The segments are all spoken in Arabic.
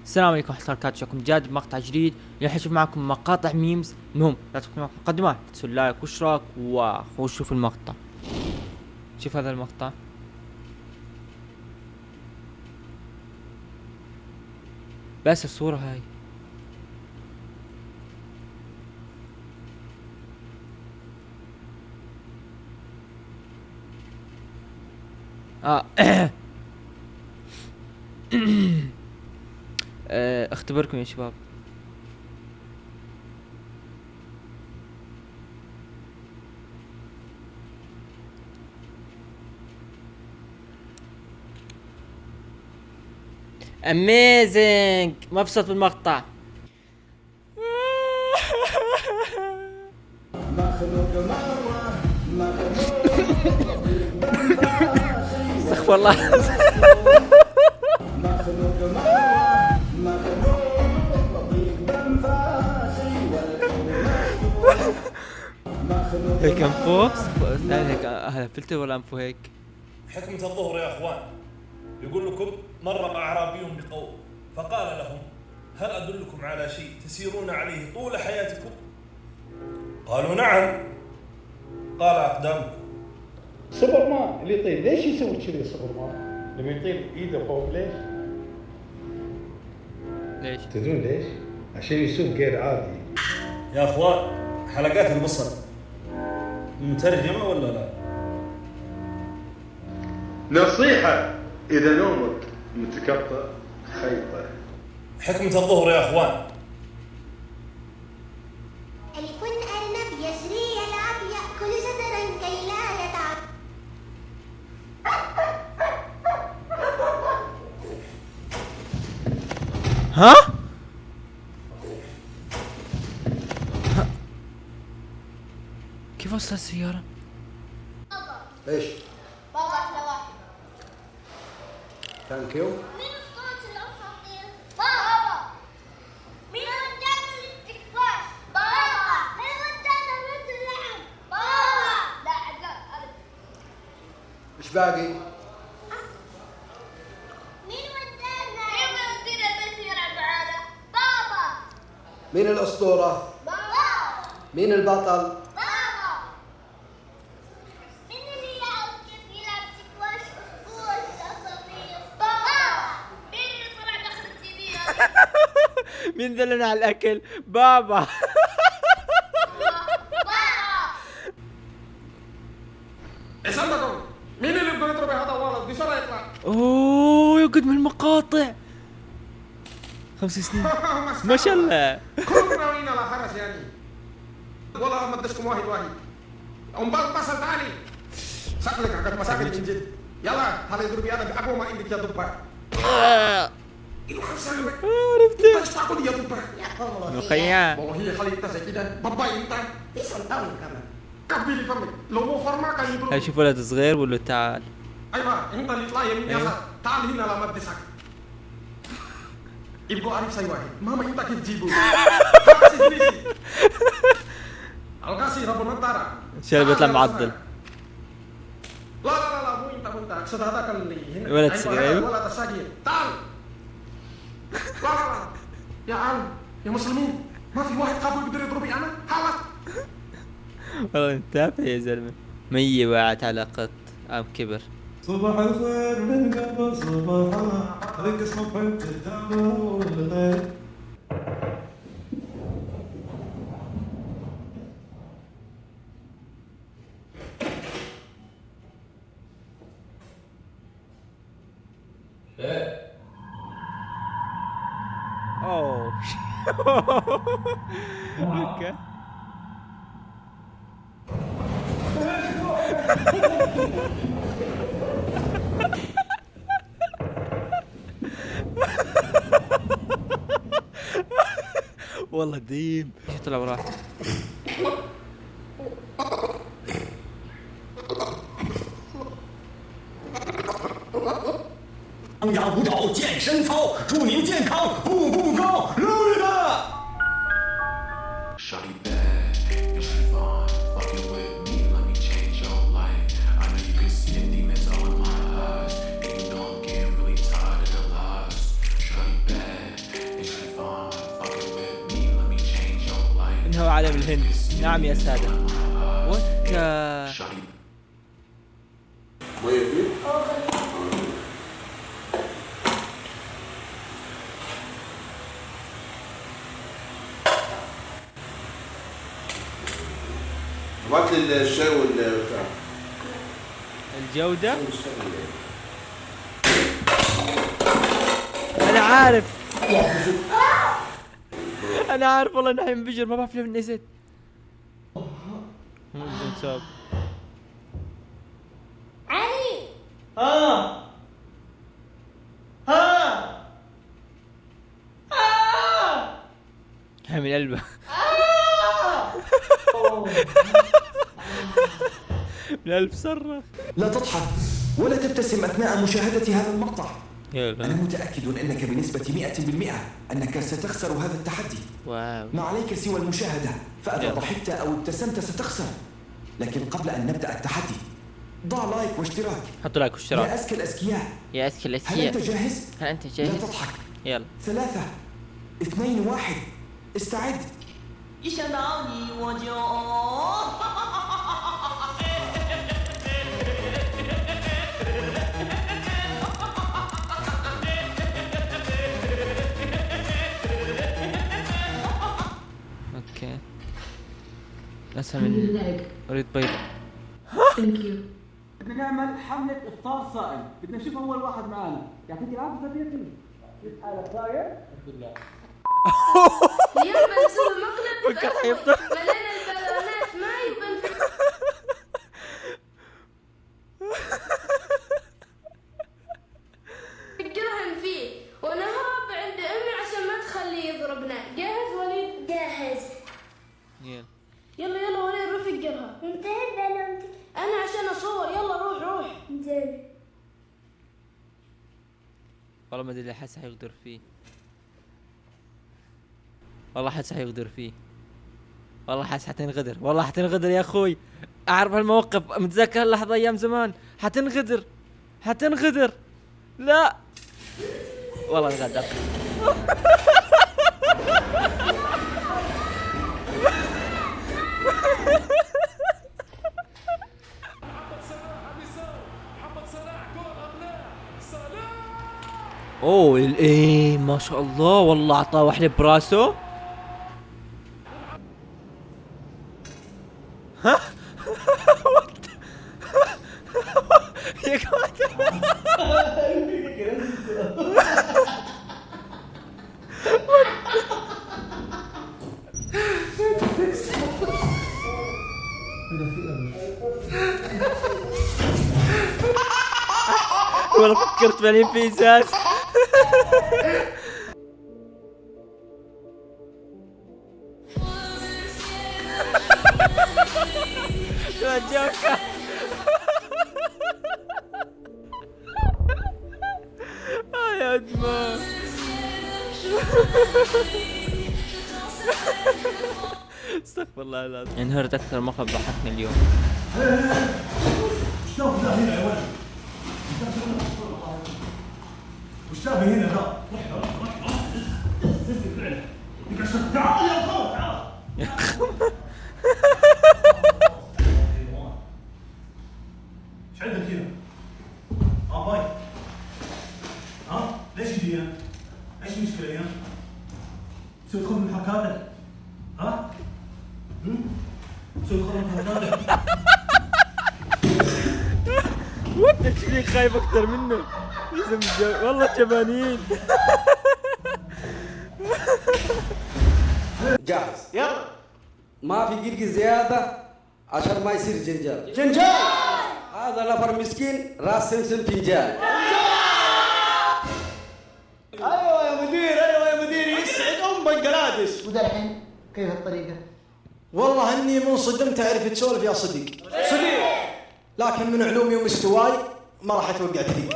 السلام عليكم ورحمة الله وبركاته. شكم جاد بمقطع جديد. اليوم حنشوف معكم مقاطع ميمز. المهم لا تنسوا مقدمة، تنسوا اللايك واشتراك وخشوا شوفوا المقطع. شوف هذا المقطع. بس الصورة هاي اختبركم يا شباب. اميزنج، مبسوط بالمقطع. استغفر الله. هيك انفو ثاني هيك هذا فلتر ولا انفو هيك. حكمة الظهر يا اخوان، يقول لكم مر اعرابي بقوم فقال لهم: هل ادلكم على شيء تسيرون عليه طول حياتكم؟ قالوا: نعم. قال: اقدامكم. سوبرمان اللي يطير ليش يسوي كذي سوبرمان؟ لما يطير ايده فوق ليش؟ تدرون ليش؟ عشان يسوق غير عادي. يا اخوان، حلقات البصر مترجمة ولا لا؟ نصيحة: إذا نومك متقطع خيطة. حكمة الظهر يا اخوان. ألف أرنب يجري يلعب يأكل جزرا كي لا يتعب. ها؟ كيف وصل السيارة؟ ايش؟ بابا أحلى واحد. ثانك يو. مين الصوت الأساطير؟ بابا. مين ودانا الاستكبار؟ بابا. مين ودانا ولد اللعب؟ بابا. لا أنا. ايش باقي؟ مين ودانا؟ مين ودينا البيت يلعب معانا؟ بابا. مين الأسطورة؟ بابا. مين البطل؟ بابا. مين اللي يعرف كيف يلعب سكواش أسطورة الأساطير؟ بابا. مين اللي طلع داخل التي في؟ مين دلنا على الاكل؟ بابا. بابا. ايش عندكم؟ مين اللي يبغى يضرب هذا الولد؟ بسرعة يطلع. اوه يا قد من المقاطع. 5 سنين ما شاء الله. كلكم ناويين على حرس يعني. والله امدسكم واحد واحد. امبارح بصل تعالي. شكلك حقت مساكن من جد. يلا هلا يضربي انا باقوى ما عندك يا دبر. عرفت ايش تقول يا دبر؟ مخيا. والله هي خليتها زي كده. بابا انت اسال تاوي كمان. كبيلي فمك لو مو فرما كان يضرب. هاي شوف ولد صغير ولا تعال. ايوه انت اللي طلع يمين أيوة. يسار. تعال هنا لما ادسك. يبقوا عارف سي واحد. ماما انت كيف تجيبه؟ القاسي رب النطارة. شايف بيطلع معضل. لا لا لا مو انت اقصد هذاك اللي هنا. ولد صغير، أيوة. ولد الصغير. تعال. لا لا لا يا عم يا مسلمين ما في واحد قابل يقدر يضربي انا؟ حاول. والله انت تافه يا زلمه. مية وقعت على قط كبر. صباح الخير من قبل صباحا هذيك الصبح بتدور والغير اوه. اوكي. والله ديم طلع وراح.养舞蹈健身操，祝您健康步步高，努力的。 Shawty bad, and she fine. Fucking with me, let me change your life. I know you can see the demons all in my eyes, and you know I'm getting really tired of the lies. Shawty bad, إنه علم الهند. نعم يا سادة. وكا ابعت لي الشاي والبتاع. الجودة. أنا عارف. أنا عارف والله إنه حينفجر، ما بعرف ليه نسيت. علي حامل قلبه. القلب صرخ. لا تضحك ولا تبتسم أثناء مشاهدة هذا المقطع. يلا. أنا متأكد أنك بنسبة 100% أنك ستخسر هذا التحدي. واو. ما عليك سوى المشاهدة، فإذا يلا. ضحكت أو ابتسمت ستخسر. لكن قبل أن نبدأ التحدي ضع لايك واشتراك. حطوا لايك يا واشتراك. أذكى الأذكياء، يا أذكى هل الأذكياء. أنت جاهز؟ هل أنت لا جاهز؟ تضحك. يلا. 3 2 1 استعد. 一想到你我就اوكي. اسهم اريد بيضة. بدنا نعمل حملة إفطار صائم، بدنا نشوف أول واحد معانا، يعطيك العافية صديقي. كيف حالك صايم؟ الحمد لله. اليوم بنسوي مقلب فكر حيفطر. ملينا البالونات ماي وبنفكرهم فيه ونهرب عند أمي عشان ما تخليه يضربنا. جاهز وليد؟ جاهز. يلا. يلا يلا وليد روح فكرها. انتهت بالونتك. أنا عشان أصور. يلا روح روح. زين. والله ما ادري، احس حيغدر فيه. والله احس حيغدر فيه. والله احس حتنغدر. والله حتنغدر يا اخوي. اعرف الموقف، متذكر اللحظة ايام زمان. حتنغدر. حتنغدر. لا والله انغدر. اوه ايه ما شاء الله، والله اعطاه واحدة براسه. ها يا كمان. والله فكرت بعدين في ازاز. يا جوكر. يا دماغ. استغفر الله العظيم. انهرت اكثر مقلب ضحكني اليوم. شلون ذا هنا يا ولد؟ وش تابي هنا ذا؟ تعال يا اخو تعال. ايش عندك هنا؟ باي. ها؟ ليش يجي هنا؟ ايش المشكلة هنا؟ تسوي تدخل من حركاتك؟ ها؟ تسوي تدخل من حركاتك؟ وانت شكلك خايف اكثر منه. والله جبانين. جاهز. يلا. ما في قرق زيادة عشان ما يصير جنجال. جنجال. هذا نفر مسكين راس سمسم فنجان. أيوة يا مدير، أيوة يا مدير، يسعد بنجلاديش. وده الحين كيف الطريقة؟ والله إني منصدم تعرف تسولف يا صديق. صديق. لكن من علومي ومستواي ما راح أتوقع تدريب.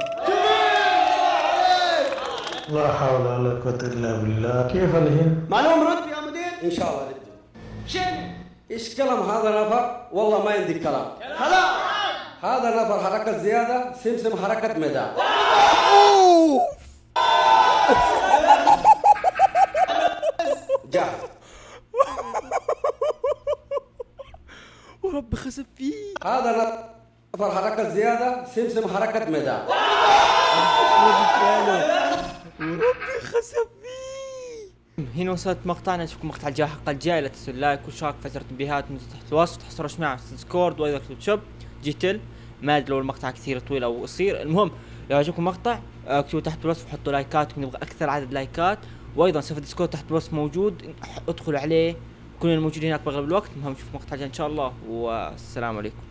لا حول ولا قوة إلا بالله. كيف الحين؟ معلوم رد يا مدير؟ إن شاء الله رد. شنو؟ إيش كلام هذا نفر؟ والله ما عندي كلام. هلا. هذا نفر حركة زيادة، سمسم حركة ميدان. جاهز. هذا نفر حركة زيادة، سمسم حركة مدى. وربي خسفني. هنا وصلت مقطعنا، نشوفكم مقطع الحلقة الجاية. لا تنسوا اللايك والاشتراك في زر التنبيهات من تحت الوصف، تحصلوا معنا في ديسكورد وايضا في شوب جيتل. ما ادري لو المقطع كثير طويل او قصير، المهم لو عجبكم المقطع اكتبوا تحت الوصف وحطوا لايكاتكم، نبغى اكثر عدد لايكات. وايضا سيرفر ديسكورد تحت الوصف موجود، ادخلوا عليه، كلنا موجودين هناك باغلب الوقت. المهم نشوف مقطع جاي ان شاء الله، والسلام عليكم.